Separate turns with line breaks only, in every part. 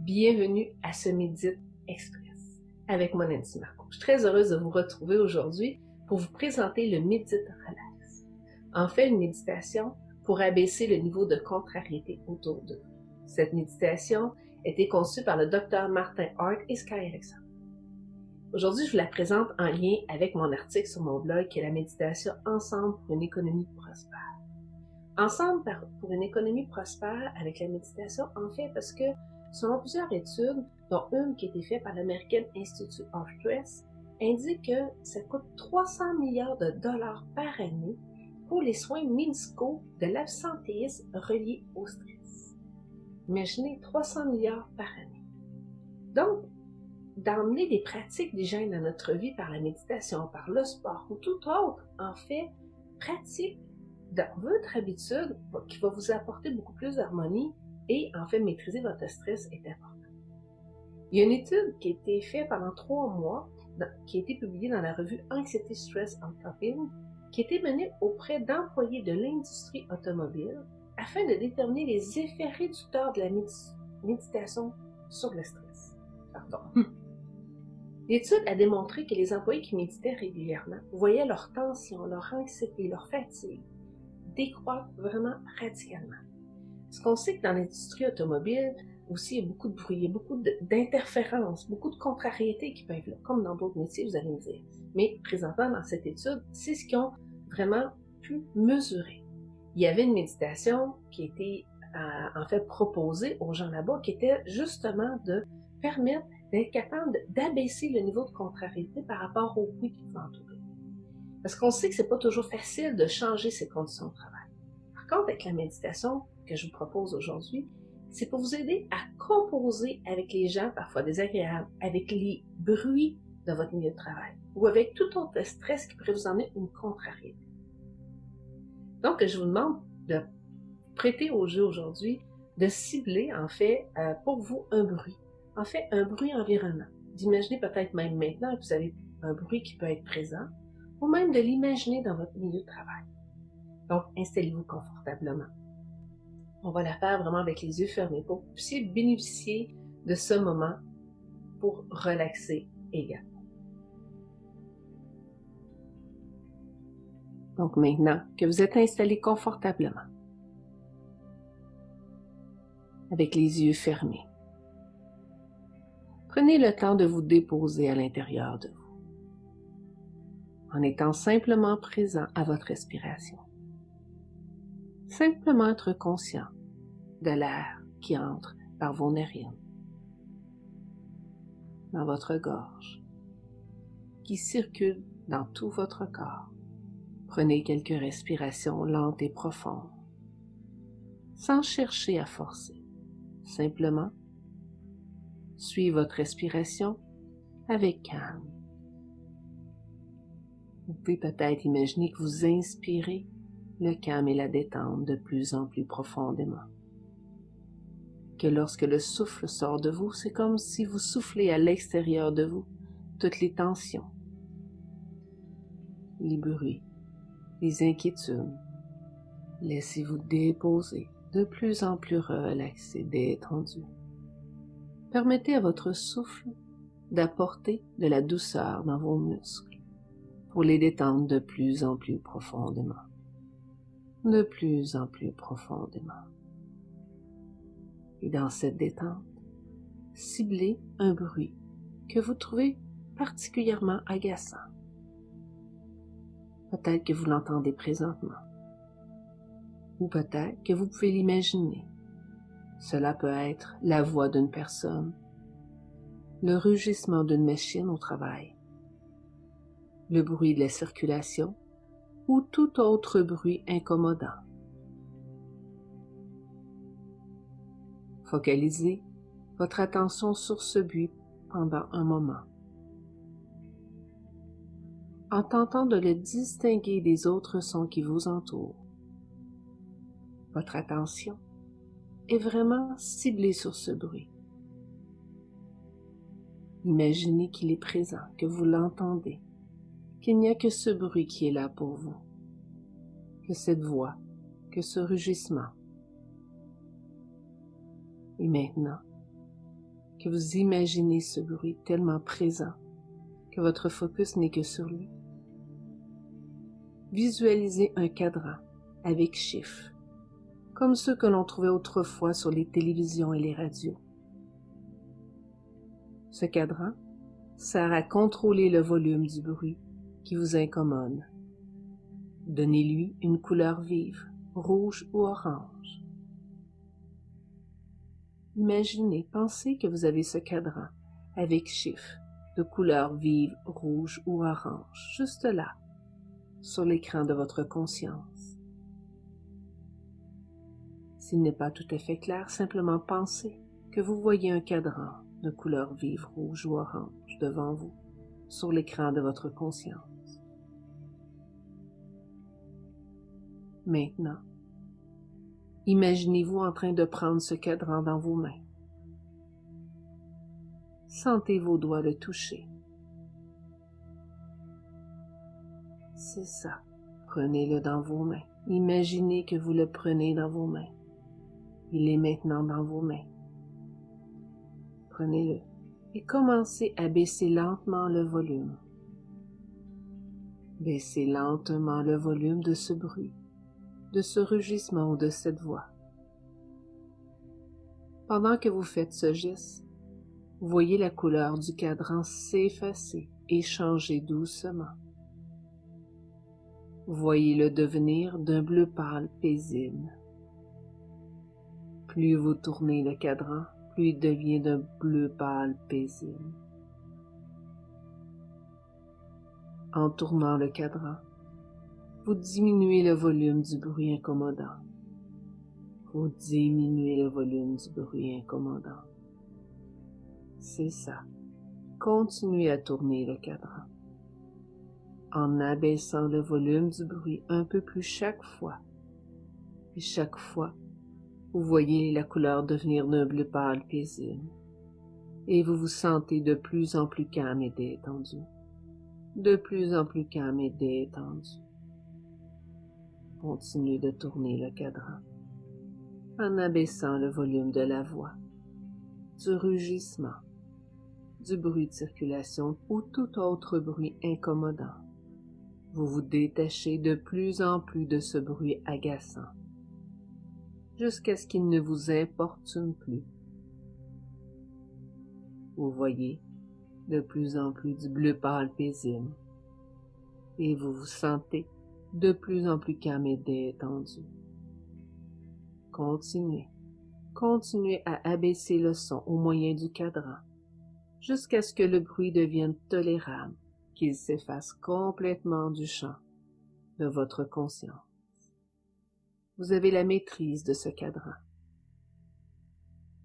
Bienvenue à ce Médite Express avec moi Nancy Marco. Je suis très heureuse de vous retrouver aujourd'hui pour vous présenter le Médite Relax. En fait, une méditation pour abaisser le niveau de contrariété autour de vous. Cette méditation a été conçue par le Dr Martin Hart et Sky Alexander. Aujourd'hui, je vous la présente en lien avec mon article sur mon blog qui est la méditation Ensemble pour une économie prospère. Ensemble pour une économie prospère avec la méditation, en fait, parce que selon plusieurs études, dont une qui a été faite par l'American Institute of Stress, indique que ça coûte 300 milliards de dollars par année pour les soins médicaux de l'absentéisme relié au stress. Imaginez 300 milliards par année. Donc, d'emmener des pratiques d'hygiène dans notre vie par la méditation, par le sport ou tout autre, en fait, pratique dans votre habitude qui va vous apporter beaucoup plus d'harmonie et en fait maîtriser votre stress est important. Il y a une étude qui a été faite pendant 3 mois, qui a été publiée dans la revue Anxiety, Stress and Coping, qui a été menée auprès d'employés de l'industrie automobile afin de déterminer les effets réducteurs de la méditation sur le stress. L'étude a démontré que les employés qui méditaient régulièrement voyaient leur tension, leur anxiété, leur fatigue décroître vraiment radicalement. Parce qu'on sait que dans l'industrie automobile, aussi, il y a beaucoup de bruit, il y a beaucoup d'interférences, beaucoup de contrariétés qui peuvent être là, comme dans d'autres métiers, vous allez me dire. Mais présentement, dans cette étude, c'est ce qu'ils ont vraiment pu mesurer. Il y avait une méditation qui était en fait proposée aux gens là-bas, qui était justement de permettre d'être capable d'abaisser le niveau de contrariété par rapport au bruit qui vous entoure. Parce qu'on sait que c'est pas toujours facile de changer ses conditions de travail. Par contre, avec la méditation que je vous propose aujourd'hui, c'est pour vous aider à composer avec les gens parfois désagréables, avec les bruits de votre milieu de travail ou avec tout autre stress qui pourrait vous emmener une contrariété. Donc, je vous demande de prêter au jeu aujourd'hui, de cibler en fait pour vous un bruit. En fait, un bruit environnant. D'imaginer peut-être même maintenant que vous avez un bruit qui peut être présent, ou même de l'imaginer dans votre milieu de travail. Donc, installez-vous confortablement. On va la faire vraiment avec les yeux fermés pour que vous puissiez bénéficier de ce moment pour relaxer également. Donc maintenant que vous êtes installé confortablement, avec les yeux fermés, prenez le temps de vous déposer à l'intérieur de vous, en étant simplement présent à votre respiration. Simplement être conscient de l'air qui entre par vos narines, dans votre gorge, qui circule dans tout votre corps. Prenez quelques respirations lentes et profondes, sans chercher à forcer. Simplement, suivez votre respiration avec calme. Vous pouvez peut-être imaginer que vous inspirez le calme et la détente de plus en plus profondément. Que lorsque le souffle sort de vous, c'est comme si vous soufflez à l'extérieur de vous toutes les tensions, les bruits, les inquiétudes. Laissez-vous déposer de plus en plus relaxé, détendu. Permettez à votre souffle d'apporter de la douceur dans vos muscles pour les détendre de plus en plus profondément. De plus en plus profondément. Et dans cette détente, ciblez un bruit que vous trouvez particulièrement agaçant. Peut-être que vous l'entendez présentement. Ou peut-être que vous pouvez l'imaginer. Cela peut être la voix d'une personne, le rugissement d'une machine au travail, le bruit de la circulation ou tout autre bruit incommodant. Focalisez votre attention sur ce bruit pendant un moment, en tentant de le distinguer des autres sons qui vous entourent. Votre attention est vraiment ciblée sur ce bruit. Imaginez qu'il est présent, que vous l'entendez, qu'il n'y a que ce bruit qui est là pour vous, que cette voix, que ce rugissement. Et maintenant, que vous imaginez ce bruit tellement présent que votre focus n'est que sur lui. Visualisez un cadran avec chiffres, comme ceux que l'on trouvait autrefois sur les télévisions et les radios. Ce cadran sert à contrôler le volume du bruit qui vous incommode. Donnez-lui une couleur vive, rouge ou orange. Imaginez, pensez que vous avez ce cadran avec chiffres de couleur vive, rouge ou orange, juste là, sur l'écran de votre conscience. S'il n'est pas tout à fait clair, simplement pensez que vous voyez un cadran de couleur vive, rouge ou orange devant vous, sur l'écran de votre conscience. Maintenant, imaginez-vous en train de prendre ce cadran dans vos mains. Sentez vos doigts le toucher. C'est ça. Prenez-le dans vos mains. Imaginez que vous le prenez dans vos mains. Il est maintenant dans vos mains. Prenez-le et commencez à baisser lentement le volume. Baissez lentement le volume de ce bruit, de ce rugissement ou de cette voix. Pendant que vous faites ce geste, voyez la couleur du cadran s'effacer et changer doucement. Voyez-le devenir d'un bleu pâle paisible. Plus vous tournez le cadran, plus il devient d'un bleu pâle paisible. En tournant le cadran, vous diminuez le volume du bruit incommodant. Vous diminuez le volume du bruit incommodant. C'est ça. Continuez à tourner le cadran, en abaissant le volume du bruit un peu plus chaque fois. Et chaque fois, vous voyez la couleur devenir d'un bleu pâle paisible. Et vous vous sentez de plus en plus calme et détendu. De plus en plus calme et détendu. Continuez de tourner le cadran, en abaissant le volume de la voix, du rugissement, du bruit de circulation ou tout autre bruit incommodant. Vous vous détachez de plus en plus de ce bruit agaçant, jusqu'à ce qu'il ne vous importune plus. Vous voyez de plus en plus du bleu pâle paisible, et vous vous sentez de plus en plus calme et détendu. Continuez, continuez à abaisser le son au moyen du cadran, jusqu'à ce que le bruit devienne tolérable, qu'il s'efface complètement du champ de votre conscience. Vous avez la maîtrise de ce cadran.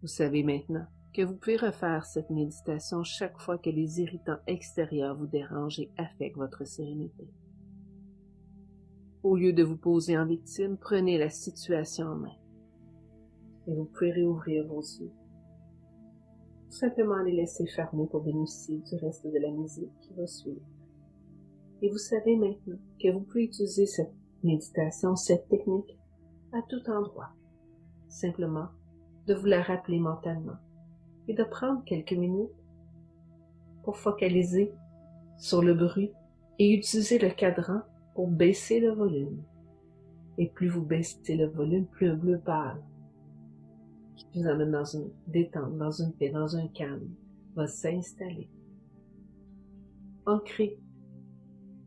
Vous savez maintenant que vous pouvez refaire cette méditation chaque fois que les irritants extérieurs vous dérangent et affectent votre sérénité. Au lieu de vous poser en victime, prenez la situation en main. Et vous pouvez réouvrir vos yeux. Simplement les laisser fermer pour bénéficier du reste de la musique qui va suivre. Et vous savez maintenant que vous pouvez utiliser cette méditation, cette technique, à tout endroit. Simplement de vous la rappeler mentalement et de prendre quelques minutes pour focaliser sur le bruit et utiliser le cadran pour baisser le volume. Et plus vous baissez le volume, plus un bleu pâle qui vous amène dans une détente, dans une paix, dans un calme, va s'installer. Ancrez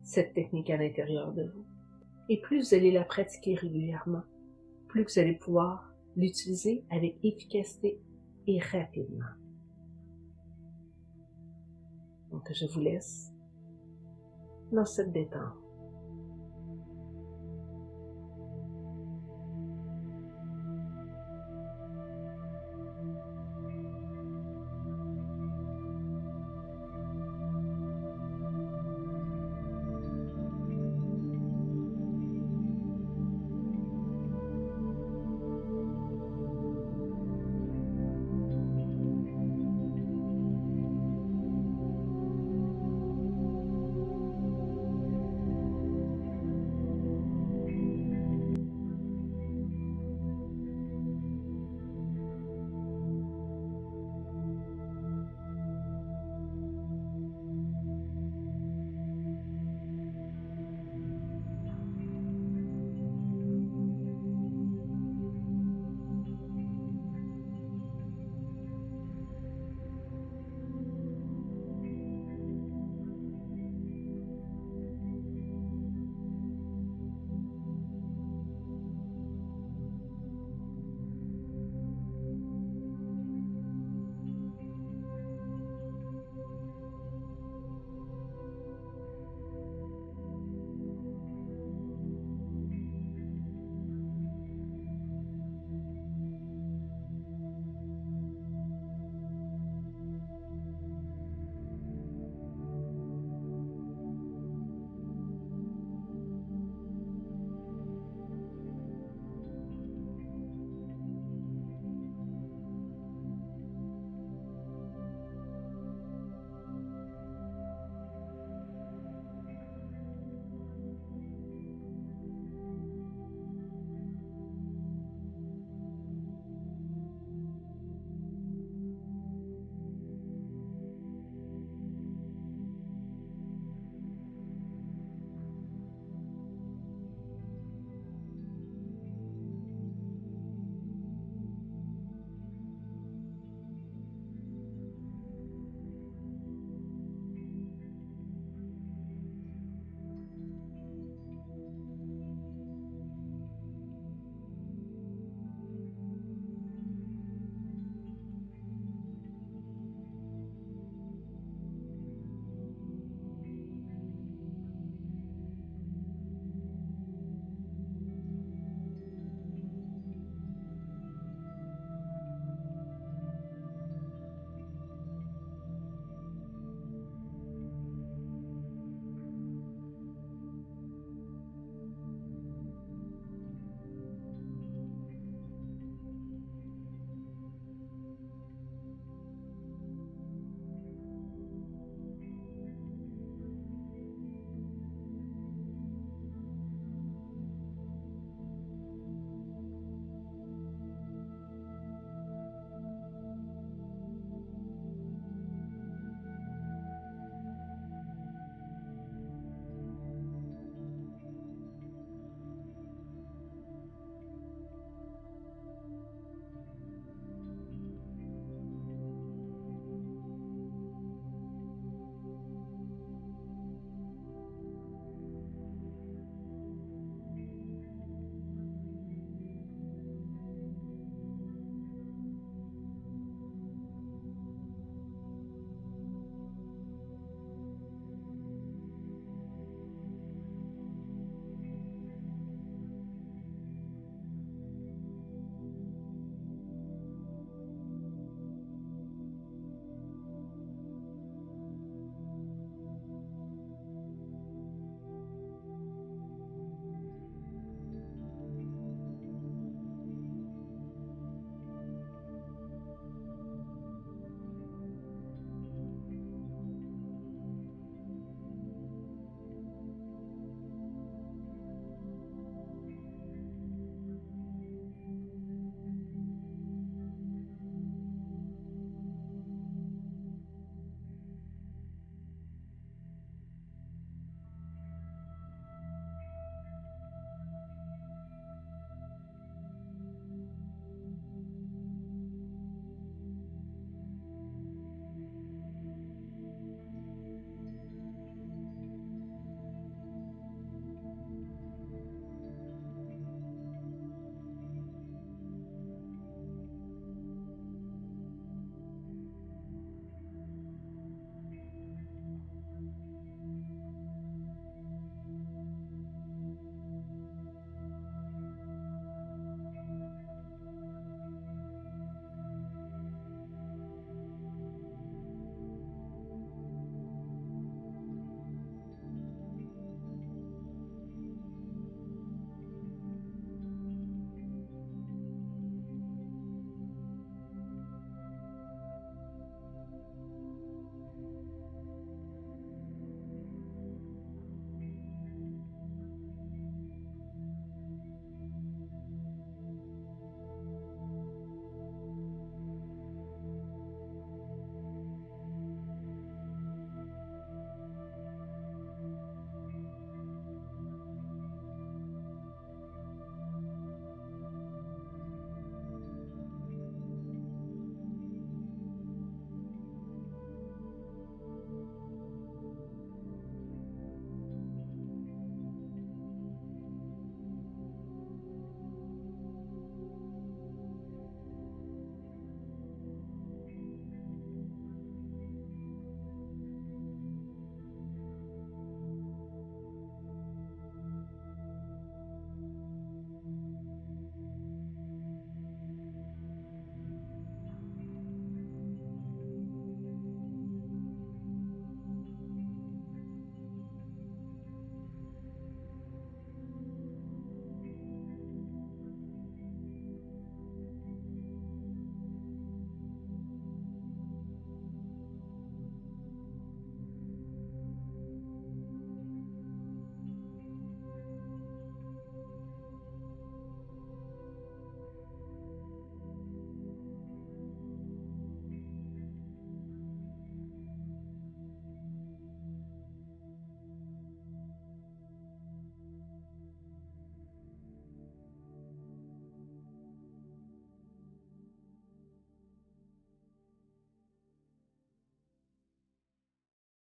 cette technique à l'intérieur de vous. Et plus vous allez la pratiquer régulièrement, plus vous allez pouvoir l'utiliser avec efficacité et rapidement. Donc je vous laisse dans cette détente.